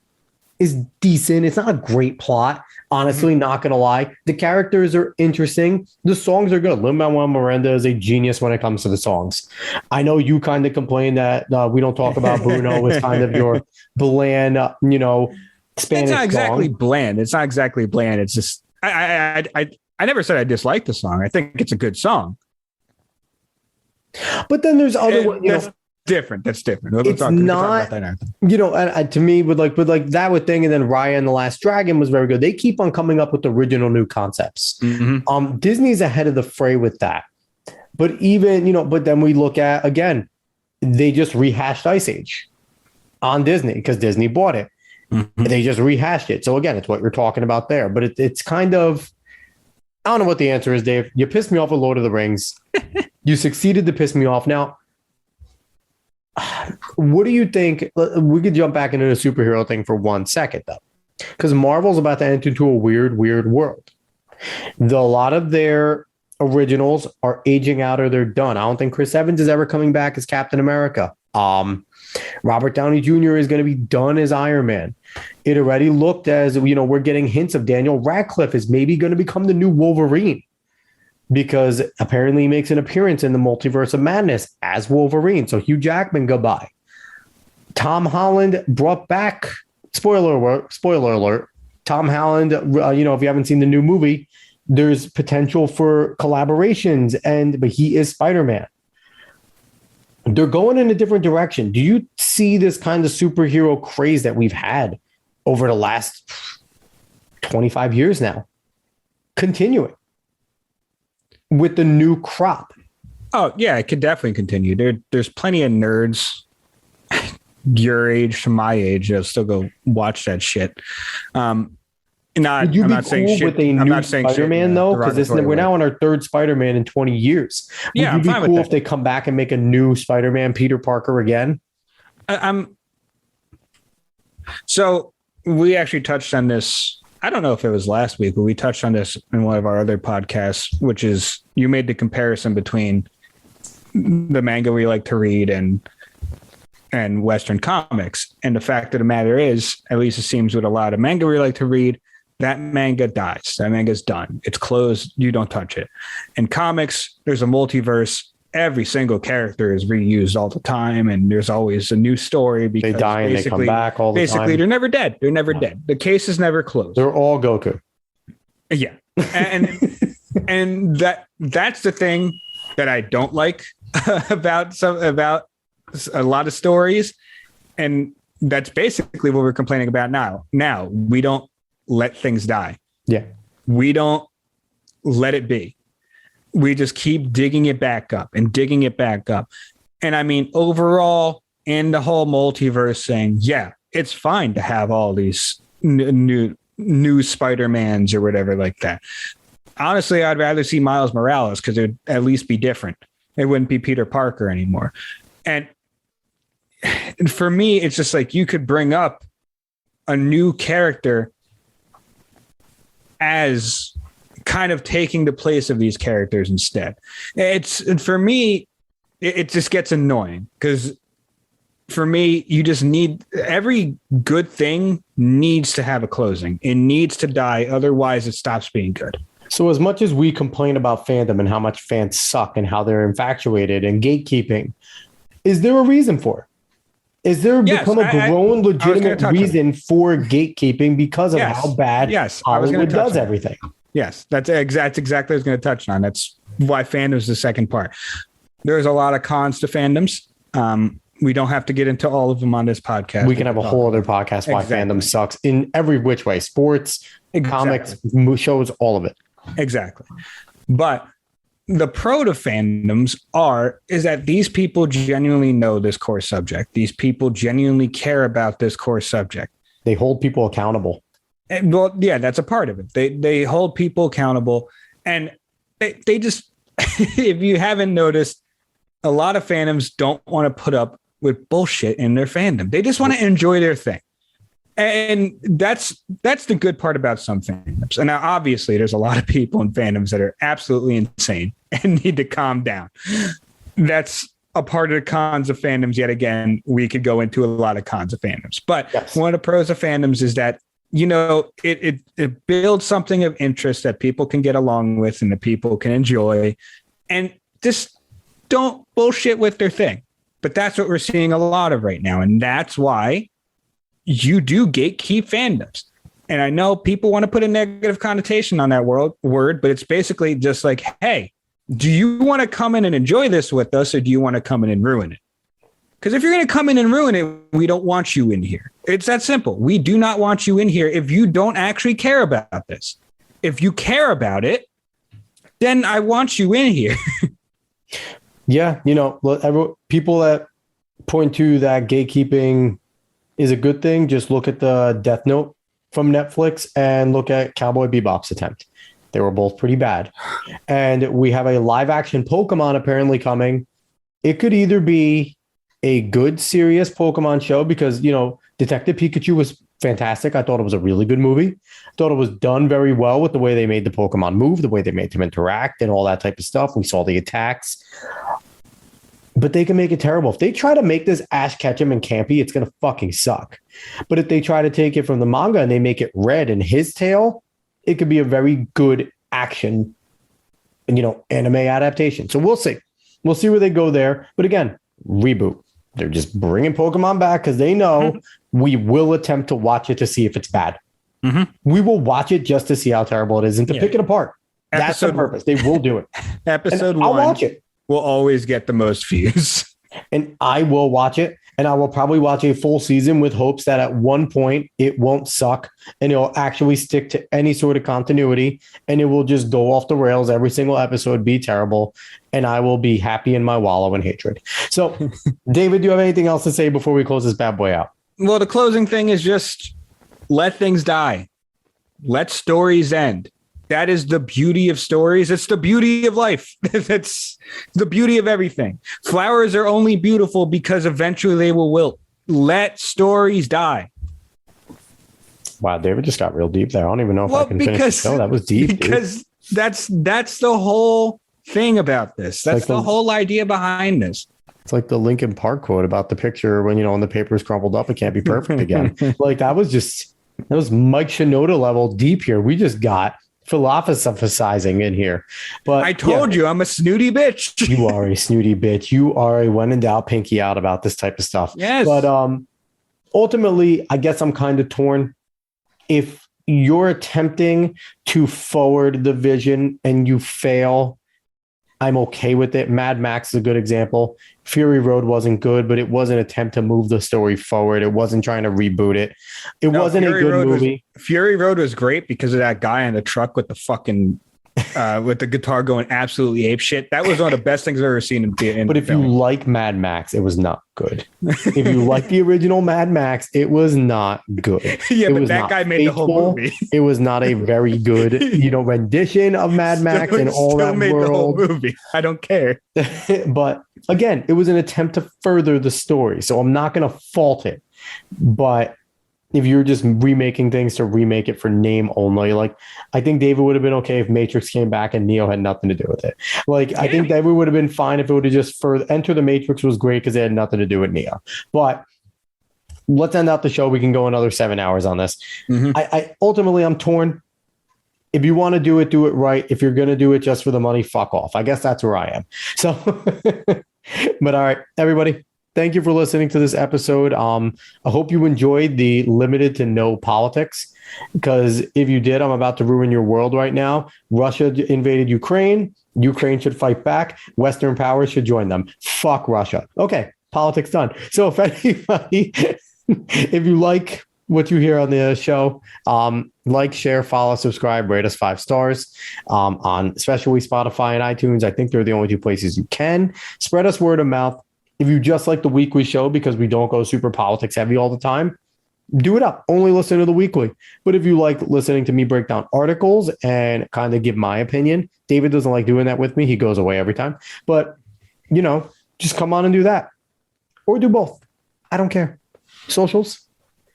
is decent. It's not a great plot. Honestly, not going to lie. The characters are interesting. The songs are good. Lin-Manuel Miranda is a genius when it comes to the songs. I know you kind of complain that we don't talk about Bruno as kind of your bland, you know, Spanish It's not exactly song. bland. It's not exactly bland. It's just I never said I dislike the song. I think it's a good song. But then there's other ones, you know. Different. That's different. We'll It's talk not, about that you know, and to me, with like that with thing, and then Raya and the Last Dragon was very good. They keep on coming up with original new concepts. Disney's ahead of the fray with that. But even, you know, but then we look at, again, they just rehashed Ice Age on Disney because Disney bought it. They just rehashed it. So again, it's what you're talking about there. But it's kind of, I don't know what the answer is, Dave. You pissed me off with Lord of the Rings. You succeeded to piss me off. Now, what do you think? We could jump back into the superhero thing for 1 second, though, because Marvel's about to enter into a weird world. A lot of their originals are aging out or they're done. I don't think Chris Evans is ever coming back as Captain America. Robert Downey Jr. is going to be done as Iron Man. It already looked as, you know, we're getting hints of Daniel Radcliffe is maybe going to become the new Wolverine, because apparently he makes an appearance in the Multiverse of Madness as Wolverine. So Hugh Jackman, goodbye. Tom Holland brought back, spoiler alert, Tom Holland, you know, if you haven't seen the new movie, there's potential for collaborations, but he is Spider-Man. They're going in a different direction. Do you see this kind of superhero craze that we've had over the last 25 years now continuing with the new crop? Oh yeah, it could definitely continue. There's plenty of nerds your age to my age that'll still go watch that shit. Would you I'm be not saying cool shit. with a I'm new not saying Spider-Man though? Because we're now on our third Spider-Man in 20 years. Would Yeah, you I'm be fine with cool that. if they come back and make a new Spider-Man, Peter Parker again? So we actually touched on this. I don't know if it was last week, but we touched on this in one of our other podcasts, which is you made the comparison between the manga we like to read and Western comics. And the fact of the matter is, at least it seems with a lot of manga we like to read, that manga dies. That manga's done. It's closed. You don't touch it. In comics, there's a multiverse. Every single character is reused all the time, and there's always a new story because They die and they come back all the time. Basically, they're never dead. They're never dead. The case is never closed. They're all Goku. Yeah, and that's the thing that I don't like about a lot of stories, and that's basically what we're complaining about now. Now we don't let things die. Yeah, we don't let it be. We just keep digging it back up and digging it back up. And I mean, overall, in the whole multiverse thing, yeah, it's fine to have all these new Spider-Mans or whatever like that. Honestly, I'd rather see Miles Morales because it would at least be different. It wouldn't be Peter Parker anymore. And for me, it's just like you could bring up a new character as kind of taking the place of these characters instead. For me, it just gets annoying because for me, you just need every good thing needs to have a closing. It needs to die. Otherwise it stops being good. So as much as we complain about fandom and how much fans suck and how they're infatuated and gatekeeping, is there a reason for it? Is there become a grown, legitimate reason for gatekeeping because of how bad Hollywood does everything? Yes, that's exactly what I was going to touch on. That's why fandom is the second part. There's a lot of cons to fandoms. We don't have to get into all of them on this podcast. We can have a whole other podcast why fandom sucks in every which way. Sports, comics, shows, all of it. Exactly. But the pro to fandoms is that these people genuinely know this core subject. These people genuinely care about this core subject. They hold people accountable. And, well, yeah, that's a part of it. They hold people accountable, and they just, if you haven't noticed, a lot of fandoms don't want to put up with bullshit in their fandom. They just want to enjoy their thing. And that's the good part about some fandoms. And now, obviously, there's a lot of people in fandoms that are absolutely insane and need to calm down. That's a part of the cons of fandoms. Yet again, we could go into a lot of cons of fandoms. But yes, one of the pros of fandoms is that, you know, it builds something of interest that people can get along with and that people can enjoy, and just don't bullshit with their thing. But that's what we're seeing a lot of right now. And that's why you do gatekeep fandoms. And I know people want to put a negative connotation on that word, but it's basically just like, hey, do you want to come in and enjoy this with us, or do you want to come in and ruin it? Because if you're going to come in and ruin it, we don't want you in here. It's that simple. We do not want you in here if you don't actually care about this. If you care about it, then I want you in here. Yeah, you know, people that point to that gatekeeping is a good thing, just look at the Death Note from Netflix and look at Cowboy Bebop's attempt. They were both pretty bad. And we have a live action Pokemon apparently coming. It could either be a good, serious Pokemon show because, you know, Detective Pikachu was fantastic. I thought it was a really good movie. I thought it was done very well with the way they made the Pokemon move, the way they made them interact and all that type of stuff. We saw the attacks. But they can make it terrible. If they try to make this Ash Ketchum and campy, it's going to fucking suck. But if they try to take it from the manga and they make it red in his tail, it could be a very good action, you know, anime adaptation. So we'll see. We'll see where they go there. But again, reboot. They're just bringing Pokemon back because they know we will attempt to watch it to see if it's bad. Mm-hmm. We will watch it just to see how terrible it is and to pick it apart. That's the purpose. They will do it. Episode one. I'll watch it. Will always get the most views. And I will watch it. And I will probably watch a full season with hopes that at one point it won't suck and it'll actually stick to any sort of continuity and it will just go off the rails. Every single episode be terrible. And I will be happy in my wallow in hatred. So, David, do you have anything else to say before we close this bad boy out? Well, the closing thing is just let things die. Let stories end. That is the beauty of stories. It's the beauty of life. That's the beauty of everything. Flowers are only beautiful because eventually they will wilt. Let stories die. Wow, David just got real deep there. I don't even know if I can finish the show. That was deep. Because that's the whole thing about this. That's like the whole idea behind this. It's like the Linkin Park quote about the picture when, you know, when the paper is crumpled up, it can't be perfect again. Like that was Mike Shinoda level deep here. We just got philosophizing in here. But I told you I'm a snooty bitch. You are a snooty bitch. You are a when in doubt pinky out about this type of stuff. Yes. But ultimately, I guess I'm kind of torn. If you're attempting to forward the vision and you fail, I'm okay with it. Mad Max is a good example. Fury Road wasn't good, but it was an attempt to move the story forward. It wasn't trying to reboot it. It wasn't a good movie. Fury Road was great because of that guy in the truck with the fucking with the guitar going absolutely ape shit. That was one of the best things I've ever seen in But if you like Mad Max, it was not good. If you like the original Mad Max, it was not good. Yeah, but that guy made the whole movie. It was not a very good, rendition of Mad Max and all that made world. The whole movie. I don't care. But again, it was an attempt to further the story, so I'm not going to fault it. But if you're just remaking things to remake it for name only, like I think David would have been okay if Matrix came back and Neo had nothing to do with it. Like I think David would have been fine if it would have just Enter the Matrix was great because it had nothing to do with Neo. But let's end out the show. We can go another 7 hours on this. Mm-hmm. I ultimately I'm torn. If you want to do it right. If you're going to do it just for the money, fuck off. I guess that's where I am. So, but all right, everybody. Thank you for listening to this episode. I hope you enjoyed the limited to no politics, because if you did, I'm about to ruin your world right now. Russia invaded Ukraine. Ukraine should fight back. Western powers should join them. Fuck Russia. Okay, politics done. So if anybody, if you like what you hear on the show, like, share, follow, subscribe, rate us 5 stars on especially Spotify and iTunes. I think they're the only 2 places you can. Spread us word of mouth. If you just like the weekly show because we don't go super politics heavy all the time, do it up. Only listen to the weekly. But if you like listening to me break down articles and kind of give my opinion, David doesn't like doing that with me. He goes away every time. But, just come on and do that. Or do both. I don't care. Socials,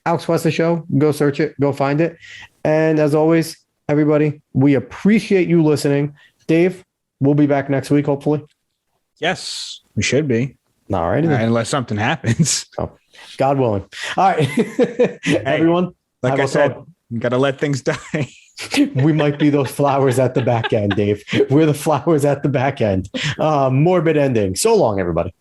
Alex West the Show. Go search it. Go find it. And as always, everybody, we appreciate you listening. Dave, we'll be back next week, hopefully. Yes, we should be. All right. Unless something happens. Oh, God willing. All right. Everyone. Like I said, you got to let things die. We might be those flowers at the back end, Dave. We're the flowers at the back end. Morbid ending. So long, everybody.